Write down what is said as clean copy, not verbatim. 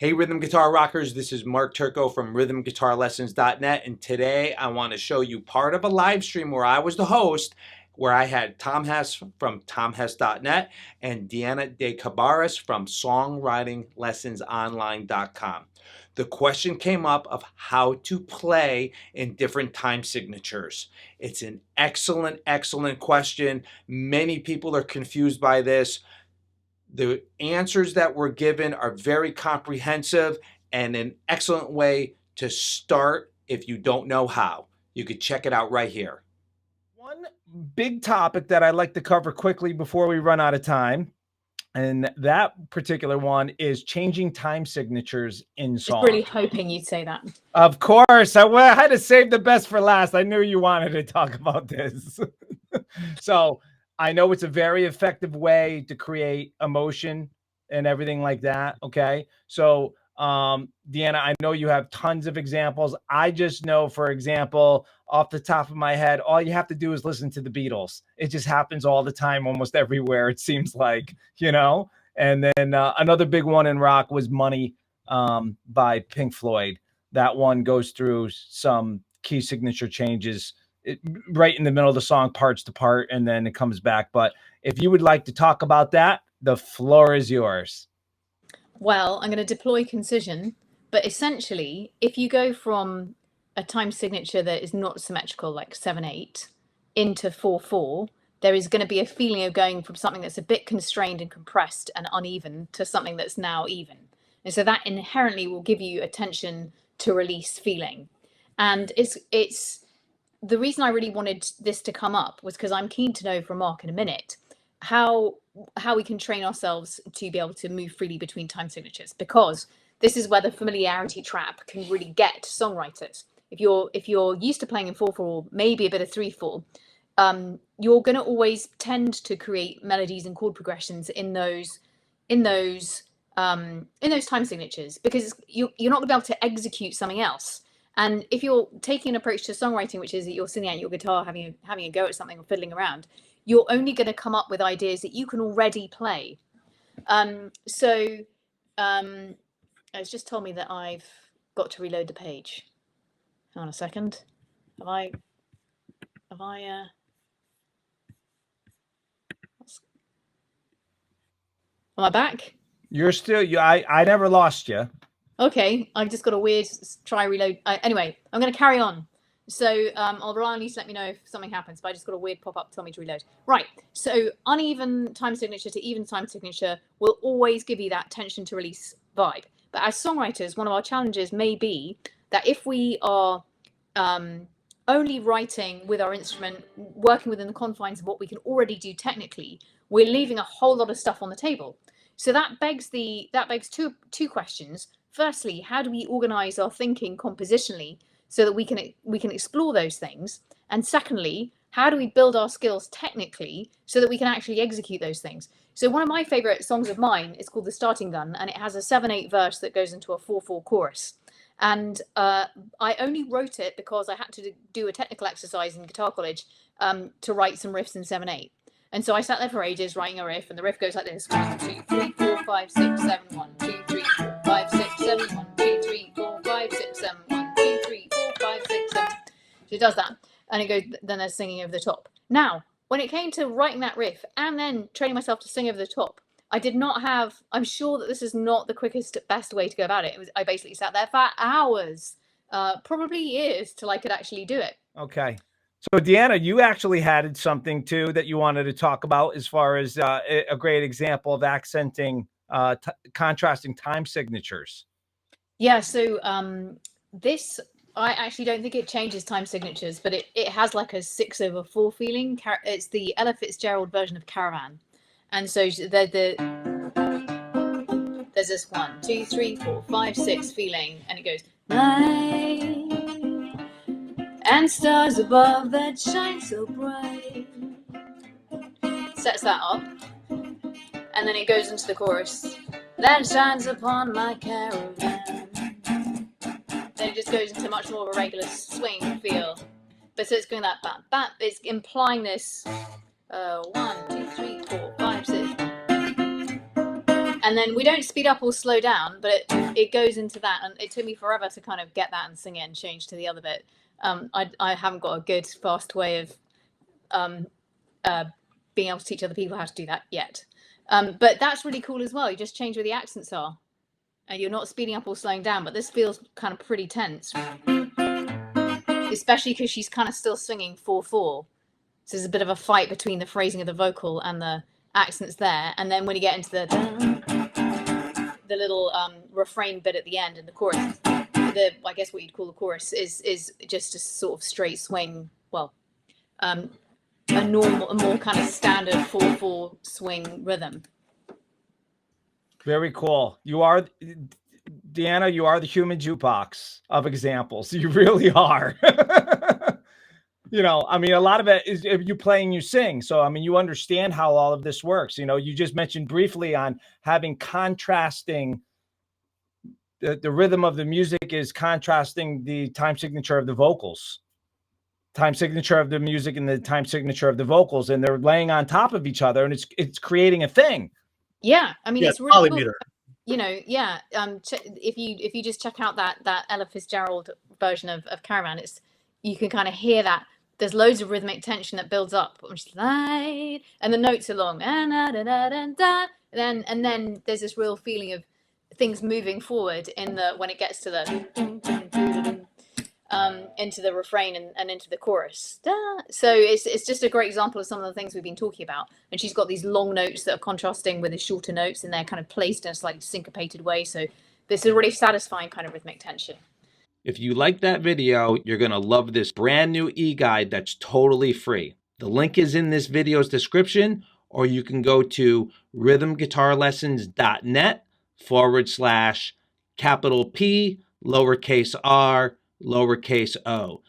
Hey Rhythm Guitar Rockers, this is Mark Turco from rhythmguitarlessons.net, and today I want to show you part of a live stream where I was the host, where I had Tom Hess from tomhess.net and Deanna De Cabarrus from songwritinglessonsonline.com. The question came up of how to play in different time signatures. It's an excellent, excellent question. Many people are confused by this. The answers that were given are very comprehensive and an excellent way to start if you don't know how. You could check it out right here. One big topic that I'd like to cover quickly before we run out of time, and that particular one is changing time signatures in songs. I was really hoping you'd say that. Of course. I had to save the best for last. I knew you wanted to talk about this. So I know it's a very effective way to create emotion and everything like that. Okay. So, Deanna, I know you have tons of examples. I just know, for example, off the top of my head, all you have to do is listen to the Beatles. It just happens all the time, almost everywhere, it seems like, and then another big one in rock was Money by Pink Floyd. That one goes through some key signature changes right in the middle of the song, parts to part, and then it comes back. But if you would like to talk about that, the floor is yours. Well, I'm going to deploy concision, but essentially, if you go from a time signature that is not symmetrical, like 7/8, into 4/4, there is going to be a feeling of going from something that's a bit constrained and compressed and uneven to something that's now even. And so that inherently will give you a tension to release feeling. And it's the reason I really wanted this to come up was because I'm keen to know from Mark in a minute how we can train ourselves to be able to move freely between time signatures, because this is where the familiarity trap can really get songwriters. If you're used to playing in 4/4, maybe a bit of 3/4, you're going to always tend to create melodies and chord progressions in those time signatures, because you're not going to be able to execute something else. And if you're taking an approach to songwriting, which is that you're sitting at your guitar having a go at something or fiddling around, you're only going to come up with ideas that you can already play. It's just told me that I've got to reload the page. Hang on a second. Am I back? You're still, I never lost you. Okay, I've just got a weird try reload. Anyway, I'm going to carry on. So I'll rely on you to let me know if something happens, but I just got a weird pop-up telling me to reload. Right, so uneven time signature to even time signature will always give you that tension to release vibe. But as songwriters, one of our challenges may be that if we are only writing with our instrument, working within the confines of what we can already do technically, we're leaving a whole lot of stuff on the table. So that begs two questions. Firstly, how do we organize our thinking compositionally so that we can explore those things? And secondly, how do we build our skills technically so that we can actually execute those things? So one of my favorite songs of mine is called The Starting Gun, and it has a 7/8 verse that goes into a 4/4 chorus. And I only wrote it because I had to do a technical exercise in guitar college to write some riffs in 7/8. And so I sat there for ages writing a riff, and the riff goes like this: 1, 2, 3, 4, 5, 6, 7, 1, 2, 3, 4, 5, 6, 7, 1, 2, 3, 4, 5, 6, 7, 1, 2, 3, 4, 5, 6, 7. So it does that, and it goes. Then there's singing over the top. Now, when it came to writing that riff and then training myself to sing over the top, I did not have. I'm sure that this is not the quickest, best way to go about it. I basically sat there for hours, probably years, till I could actually do it. Okay. So, Deanna, you actually had something too that you wanted to talk about as far as a great example of accenting, contrasting time signatures. Yeah. So this, I actually don't think it changes time signatures, but it has like a 6/4 feeling. It's the Ella Fitzgerald version of Caravan, and so there's this 1, 2, 3, 4, 5, 6 feeling, and it goes night and stars above that shine so bright. Sets that up, and then it goes into the chorus that shines upon my caravan. Then it just goes into much more of a regular swing feel. But so it's going that bam bam. It's implying this 1, 2, 3, 4, 5, 6, And then we don't speed up or slow down, but it goes into that. And it took me forever to kind of get that and sing it and change to the other bit. I haven't got a good, fast way of being able to teach other people how to do that yet. But that's really cool as well. You just change where the accents are. And you're not speeding up or slowing down, but this feels kind of pretty tense. Especially because she's kind of still singing 4/4. So there's a bit of a fight between the phrasing of the vocal and the accents there. And then when you get into the little refrain bit at the end and the chorus, I guess what you'd call the chorus is just a sort of straight swing. Well, a more kind of standard 4/4 swing rhythm. Very cool. You are, Deanna, you are the human jukebox of examples. You really are. You know, I mean, a lot of it is if you play and you sing. So, I mean, you understand how all of this works. You know, you just mentioned briefly on having contrasting, the rhythm of the music is contrasting the time signature of the vocals, time signature of the music and the time signature of the vocals, and they're laying on top of each other, and it's creating a thing. Yeah, I mean, it's really cool. Polymeter. You know, yeah. If you just check out that Ella Fitzgerald version of Caravan, you can kind of hear that. There's loads of rhythmic tension that builds up, and the notes are long, and then there's this real feeling of things moving forward when it gets to the into the refrain and into the chorus. So it's just a great example of some of the things we've been talking about. And she's got these long notes that are contrasting with the shorter notes, and they're kind of placed in a slightly syncopated way. So this is a really satisfying kind of rhythmic tension. If you like that video, you're going to love this brand new e-guide that's totally free. The link is in this video's description, or you can go to rhythmguitarlessons.net/P, lowercase r, lowercase o.